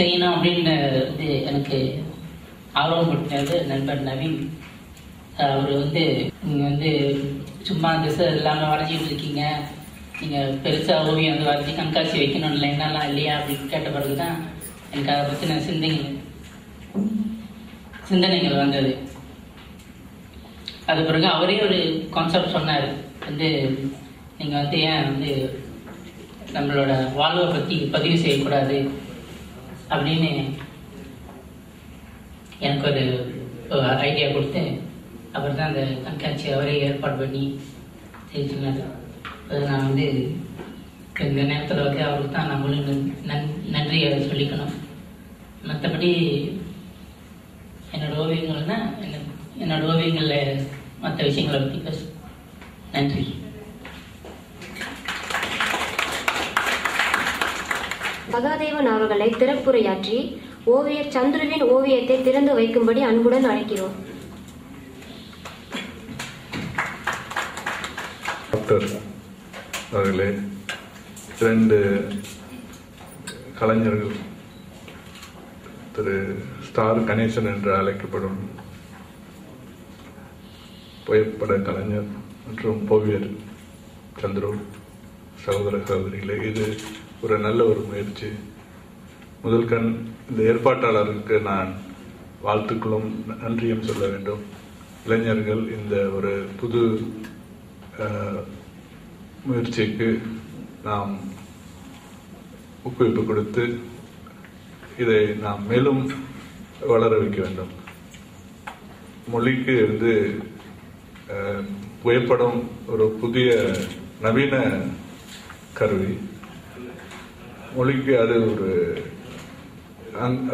செய்யணும் அப்படின்னு வந்து எனக்கு ஆர்வம் கொடுத்தது நண்பர் நவீன். அவர் வந்து நீங்கள் வந்து சும்மா திசை இல்லாமல் வரைஞ்சிட்டு இருக்கீங்க, நீங்கள் பெருசாக ஓவியம் வந்து வரைஞ்சி கண்காட்சி வைக்கணும் இல்லை என்னெல்லாம் இல்லையா அப்படின்னு கேட்ட பிறகு தான் எனக்கு அதை பற்றின சிந்தனைகள் வந்தது. அது பிறகு அவரே ஒரு கான்செப்ட் சொன்னார், வந்து நீங்கள் வந்து ஏன் வந்து நம்மளோட வாழ்வை பற்றி பதிவு செய்யக்கூடாது அப்படின்னு எனக்கு ஒரு ஐடியா கொடுத்து அப்புறம் தான் அந்த கண்காட்சி அவரே ஏற்பாடு பண்ணி செய்திருந்தார். அது நான் வந்து இந்த நேரத்தில் வந்து அவருக்கு தான் நான் முழு நன்றியை சொல்லிக்கணும். மற்றபடி என்னோட ஓவியங்கள்னா என்னோட ஓவியங்களில் மற்ற விஷயங்களை பற்றி பேச. நன்றி. மகாதேவன் அவர்களை திறப்புரையாற்றி ஓவியர் சந்துருவின் ஓவியத்தை திறந்து வைக்கும்படி அன்புடன் அழைக்கிறோம். டாக்டர் அவர்களே, 2 கலைஞர்கள், திரு ஸ்டார் கணேசன் என்று அழைக்கப்படும் புகைப்பட கலைஞர் மற்றும் ஓவியர் சந்துரு சகோதர சகோதரிகளே, இது ஒரு நல்ல ஒரு முயற்சி. இந்த ஏற்பாட்டாளருக்கு நான் வாழ்த்துக்களும் நன்றியும் சொல்ல வேண்டும். இளைஞர்கள் இந்த ஒரு புது முயற்சிக்கு நாம் ஊக்குவிப்பு கொடுத்து இதை நாம் மேலும் வளர வைக்க வேண்டும். மொழிக்கு வந்து புகைப்படம் ஒரு புதிய நவீன கருவி. மொழிக்கு அது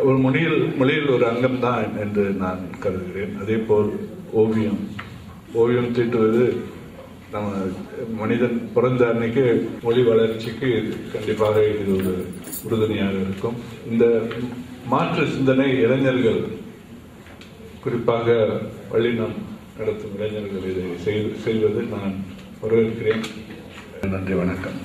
ஒரு மொழியில் ஒரு அங்கம்தான் என்று நான் கருதுகிறேன். அதே போல் ஓவியம் தீட்டுவது நம்ம மனிதன் பிறந்த அன்னைக்கு மொழி வளர்ச்சிக்கு கண்டிப்பாக இது ஒரு உறுதுணையாக இருக்கும். இந்த மாற்று சிந்தனை இளைஞர்கள், குறிப்பாக பள்ளினம் நடத்தும் இளைஞர்கள் இதை செய்வது நான் வரவேற்கிறேன். நன்றி, வணக்கம்.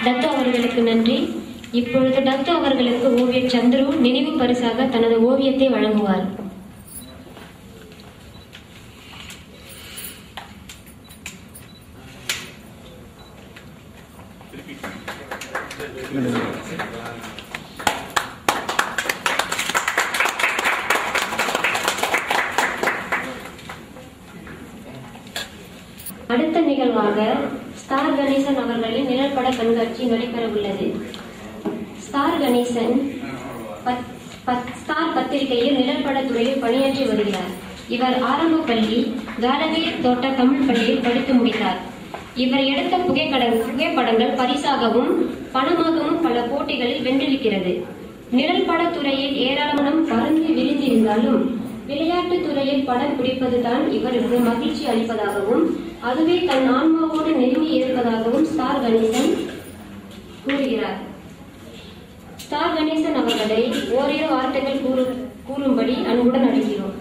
தத்து அவர்களுக்கு நன்றி. இப்பொழுது தத்து அவர்களுக்கு ஓவியர் சந்துரு நினைவு பரிசாக தனது ஓவியத்தை வழங்குவார். அடுத்த நிகழ்வாக ஸ்டார் கணேசன் அவர்களின் நிழற்பட கண்காட்சி நடைபெற உள்ளது. ஸ்டார் கணேசன் ஸ்டார் பத்திரிகையில் நிழற்பட துறையில் பணியாற்றி வருகிறார். இவர் ஆரம்ப பள்ளி காலவேர் தோட்ட தமிழ் பள்ளியில் படித்து முடித்தார். இவர் எடுத்த புகைப்படங்கள் பரிசாகவும் பணமாகவும் பல போட்டிகளில் வென்றிருக்கிறது. நிழற்பட துறையில் ஏராளமான பறந்து விரிந்திருந்தாலும் விளையாட்டு துறையில் படம் பிடிப்பதுதான் இவருக்கு மகிழ்ச்சி அளிப்பதாகவும் அதுவே தன் ஆன்மாவோடு நெருங்கி இருப்பதாகவும் ஸ்டார் கணேசன் கூறுகிறார். ஸ்டார் கணேசன் அவர்களை ஓரிரு வார்த்தைகள் கூறும்படி அன்புடன் அழைக்கிறோம்.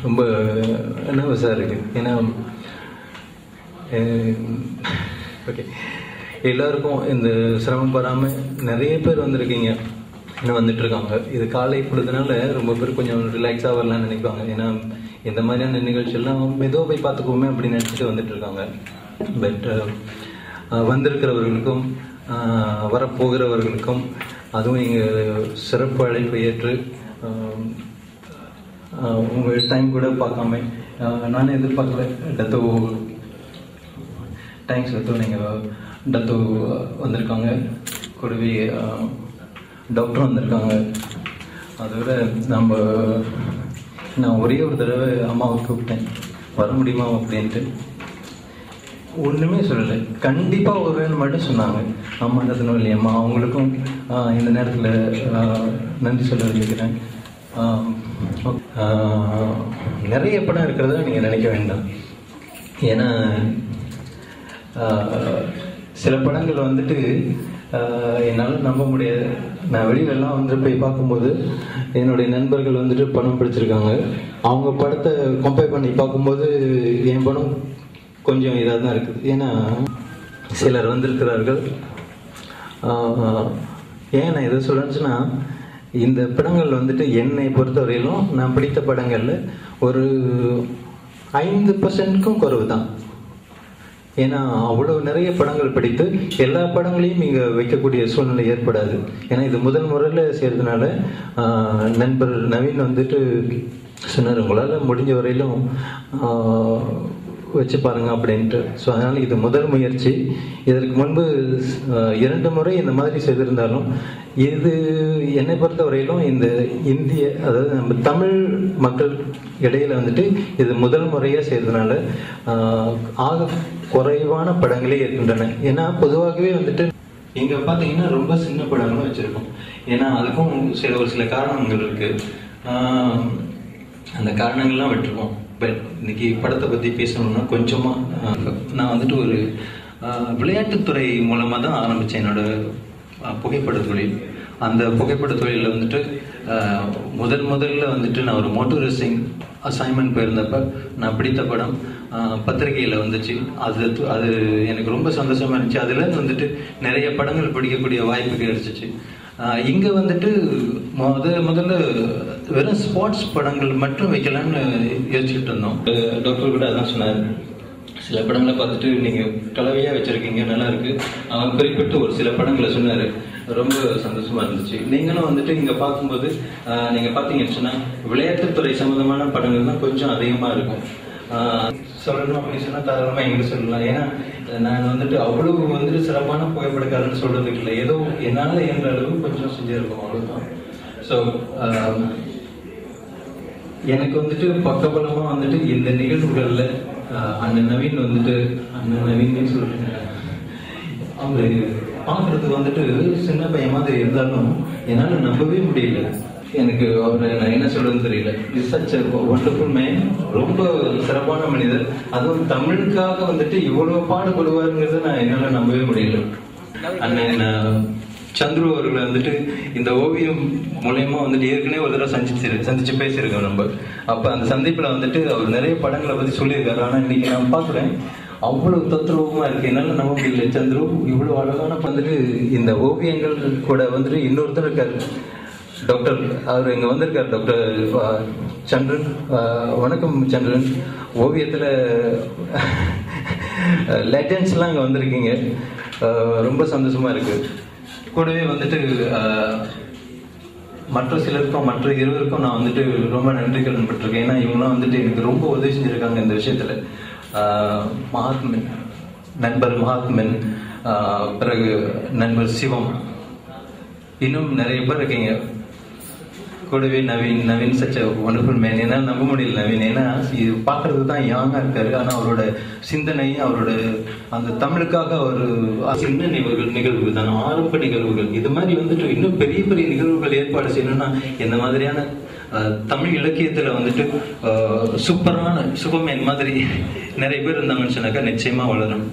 ரொம்ப நர்வஸாக இருக்கு. ஏன்னா ஓகே, எல்லாருக்கும் இந்த சிரமம் வராமல் நிறைய பேர் வந்திருக்கீங்க, இன்னும் வந்துட்டு இருக்காங்க. இது காலை பொழுதுனால ரொம்ப பேர் கொஞ்சம் ரிலாக்ஸாக வரலாம்னு நினைப்பாங்க. ஏன்னா இந்த மாதிரியான நிகழ்ச்சியெல்லாம் மெதுவாக போய் பார்த்துக்குவோமே அப்படின்னு நினச்சிட்டு வந்துட்டு இருக்காங்க. பட் வந்திருக்கிறவர்களுக்கும் வரப்போகிறவர்களுக்கும் அதுவும் எங்கள் சிறப்பு அழைப்பை ஏற்று உங்கள் டைம் கூட பார்க்காம நானே எதிர்பார்க்கல. டத்தோ தேங்க்ஸ் டத்தோ, நீங்கள் டத்தோ வந்திருக்காங்க, கூடவே டாக்டரும் வந்திருக்காங்க. அதோட நான் ஒரே ஒரு தடவை அம்மாவை கூப்பிட்டேன் வர முடியுமா அப்படின்ட்டு. ஒன்றுமே சொல்லலை, கண்டிப்பாக வருவேன்னு மட்டும் சொன்னாங்க. அம்மா ரத்னவல்லி அம்மா அவங்களுக்கும் இந்த நேரத்தில் நன்றி சொல்ல விரும்புகிறேன். நிறைய படம் இருக்கிறதா நீங்கள் நினைக்க வேண்டாம். ஏன்னா சில படங்கள் வந்துட்டு என்னால் நம்ப முடியாது. நான் வெளியிலலாம் வந்துட்டு போய் பார்க்கும்போது என்னுடைய நண்பர்கள் வந்துட்டு படம் பிடிச்சிருக்காங்க. அவங்க படத்தை கம்பேர் பண்ணி பார்க்கும்போது என் படம் கொஞ்சம் இதாக தான் இருக்குது. ஏன்னா சிலர் வந்திருக்கிறார்கள். ஏன் நான் எதை சொல்கிறேன்னா, இந்த படங்கள் வந்துட்டு என்னை பொறுத்தவரையிலும் நான் பிடித்த படங்களில் ஒரு 5%க்கும் குறைவு தான். ஏன்னா அவ்வளோ நிறைய படங்கள் படித்து எல்லா படங்களையும் இங்கே வைக்கக்கூடிய சூழ்நிலை ஏற்படாது. ஏன்னா இது முதல் முறையில் செய்கிறதுனால நண்பர் நவீன் வந்துட்டு சொன்னார், உங்களால் முடிஞ்ச வரையிலும் வச்சு பாருங்க அப்படின்ட்டு. ஸோ அதனால் இது முதல் முயற்சி. இதற்கு முன்பு 2 முறை இந்த மாதிரி செய்திருந்தாலும் இது என்னை பொறுத்த வரையிலும் இந்த இந்திய, அதாவது நம்ம தமிழ் மக்கள் இடையில வந்துட்டு இது முதல் முறையாக செய்யறதுனால ஆக குறைவான படங்களே இருக்கின்றன. ஏன்னா பொதுவாகவே வந்துட்டு இங்கே பார்த்தீங்கன்னா ரொம்ப சின்ன படங்களும் வச்சுருக்கோம். ஏன்னா அதுக்கும் ஒரு சில காரணங்கள் இருக்கு. அந்த காரணங்கள்லாம் விட்டுருக்கோம். இன்னைக்கு படத்தை பற்றி பேசணும்னா கொஞ்சமாக நான் வந்துட்டு ஒரு விளையாட்டுத்துறை மூலமாக தான் ஆரம்பித்தேன் என்னோட புகைப்பட தொழில். அந்த புகைப்பட தொழிலில் வந்துட்டு முதல்ல வந்துட்டு நான் ஒரு மோட்டர் ரேசிங் அசைன்மெண்ட் போயிருந்தப்ப நான் பிடித்த படம் பத்திரிகையில் வந்துச்சு. அது எனக்கு ரொம்ப சந்தோஷமாக இருந்துச்சு. அதில் வந்துட்டு நிறைய படங்கள் பிடிக்கக்கூடிய வாய்ப்பு கிடைச்சிச்சு. இங்கே வந்துட்டு முதல்ல வெறும் ஸ்போர்ட்ஸ் படங்கள் மட்டும் வைக்கலான்னு யோசிச்சுட்டு இருந்தோம். டாக்டர் கூட அதான் சொன்னார், சில படங்களை பார்த்துட்டு நீங்கள் கலவையாக வச்சுருக்கீங்க, நல்லா இருக்குது. அவன் குறிப்பிட்டு ஒரு சில படங்களை சொன்னார், ரொம்ப சந்தோஷமாக இருந்துச்சு. நீங்களும் வந்துட்டு இங்கே பார்க்கும்போது நீங்கள் பார்த்தீங்கன்னு சொன்னால் விளையாட்டுத்துறை சம்மந்தமான படங்கள் தான் கொஞ்சம் அதிகமாக இருக்கும். சொல்லணும் அப்படின்னு சொன்னால் தாராளமாக எங்கே சொல்லலாம். ஏன்னா நான் வந்துட்டு அவ்வளவு வந்துட்டு சிறப்பான புகைப்படக்காரன்னு சொல்கிறதுக்கு இல்லை, ஏதோ என்னால் என்ற அளவு கொஞ்சம் செஞ்சுருக்கோம், அவ்வளோதான். ஸோ எனக்கு வந்துட்டு பக்கபலமாக வந்துட்டு இந்த நிகழ்வுகளில் அண்ணன் நவீன் வந்துட்டு அண்ணன் நவீன் சொல்கிறேன், அவர் பார்க்குறதுக்கு வந்துட்டு சின்ன பையன் மாதிரி இருந்தாலும் என்னால் நம்பவே முடியல. எனக்கு அவரை நான் என்ன சொல்றதுன்னு தெரியல. Is such a wonderful man, ரொம்ப சிறப்பான மனிதர். அதுவும் தமிழுக்காக வந்துட்டு இவ்வளவு பாடுபடுவாருங்கிறத நான் என்னால் நம்பவே முடியல. அண்ணன் சந்துரு அவர்களை வந்துட்டு இந்த ஓவியம் மூலயமா வந்துட்டு ஏற்கனவே ஒரு தடவை சந்திச்சு பேசியிருக்கோம் நம்ம. அப்போ அந்த சந்திப்பில் வந்துட்டு அவர் நிறைய படங்களை பற்றி சொல்லியிருக்காரு. ஆனால் இன்னைக்கு நான் பார்க்குறேன் அவ்வளவு தத்ரூபமா இருக்கு, என்னால நம்ப முடியல. சந்துரு இவ்வளவு அழகான வந்துட்டு இந்த ஓவியங்கள் கூட வந்துட்டு இன்னொருத்தர் இருக்காரு, டாக்டர். அவர் இங்கே வந்திருக்காரு, டாக்டர் சந்திரன். வணக்கம் சந்திரன். ஓவியத்தில் லெஜண்ட்ஸ்லாம் இங்கே வந்திருக்கீங்க, ரொம்ப சந்தோஷமா இருக்கு. கூடவே வந்துட்டு மற்ற சிலருக்கும் மற்ற இருவருக்கும் நான் வந்துட்டு ரொம்ப நன்றி கடன் பட்டிருக்கேன். ஏன்னா இவங்களாம் வந்துட்டு எனக்கு ரொம்ப உதவி செஞ்சுருக்காங்க இந்த விஷயத்தில். மகாத்மன், நண்பர் மகாத்மன், பிறகு நண்பர் சிவம், இன்னும் நிறைய பேர் இருக்கீங்க. கூடவே நவீன் சச் ஒண்டர்ஃபுல் மேன். என்னால் நம்ப முடியல நவீன், ஏன்னா இது பார்க்கறதுக்கு தான் யாங்காக இருக்காரு. ஆனால் அவரோட சிந்தனை, அவரோட அந்த தமிழுக்காக ஒரு சின்ன நிகழ்வுகள் தான், ஆரம்ப நிகழ்வுகள். இது மாதிரி வந்துட்டு இன்னும் பெரிய பெரிய நிகழ்வுகள் ஏற்பாடு செய்யணும்னா இந்த மாதிரியான தமிழ் இலக்கியத்தில் வந்துட்டு சூப்பரான சுபமேன் மாதிரி நிறைய பேர் இருந்தாங்கன்னு சொன்னாக்கா நிச்சயமா வளரும்.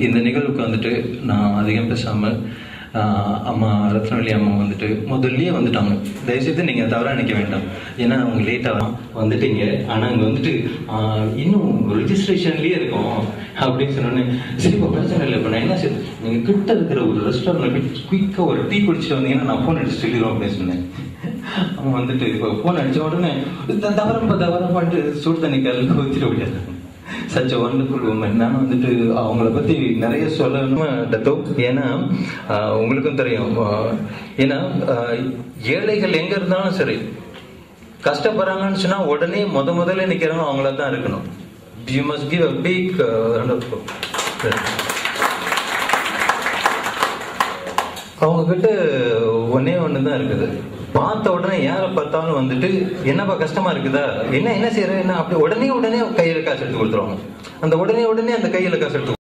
இந்த நிகழ்வுக்கு வந்துட்டு நான் அதிகம் பேசாமல் அம்மா ரத்னவல்லி அம்மா வந்துட்டு முதல்லயே வந்துட்டாங்க. தயவுசெய்து நீங்கள் தவறாக நினைக்க வேண்டாம், ஏன்னா அவங்க லேட்டாக வந்துட்டீங்க. ஆனால் அங்கே வந்துட்டு இன்னும் ரிஜிஸ்ட்ரேஷன்லேயே இருக்கும் அப்படின்னு சொன்னோன்னே, சரி இப்போ பிரச்சனை இல்லை, இப்போ நான் என்ன சரி நீங்கள் கிட்ட இருக்கிற ஒரு ரெஸ்டாரண்ட்டில் போய் குயிக்காக ஒரு டீ குடிச்சிட்டு வந்தீங்கன்னா நான் ஃபோன் அடிச்சு சொல்லிடுவோம் அப்படின்னு சொன்னேன். அவன் வந்துட்டு இப்போ ஃபோன் அடித்த உடனே தவறப்பாட்டு சுடு தண்ணி கல்லுக்கு ஊற்றிட முடியாது. Such wonderful woman. நான் வந்துட்டு அவங்கள பற்றி நிறைய சொல்லணும் டத்தோ. ஏன்னா உங்களுக்கும் தெரியும், ஏன்னா ஏழைகள் எங்கே இருந்தாலும் சரி கஷ்டப்படுறாங்கன்னு சொன்னால் உடனே முதல்ல நிற்கிறவங்க அவங்கள தான் இருக்கணும். You must give a pick அவங்க கிட்ட ஒன்று தான் இருக்குது. பார்த்த உடனே யாரை பார்த்தாலும் வந்துட்டு என்னப்பா கஷ்டமா இருக்குதா, என்ன செய்யற, என்ன அப்படி உடனே கையில் காசு எடுத்து கொடுத்துருவாங்க. அந்த உடனே அந்த கையில காசு எடுத்து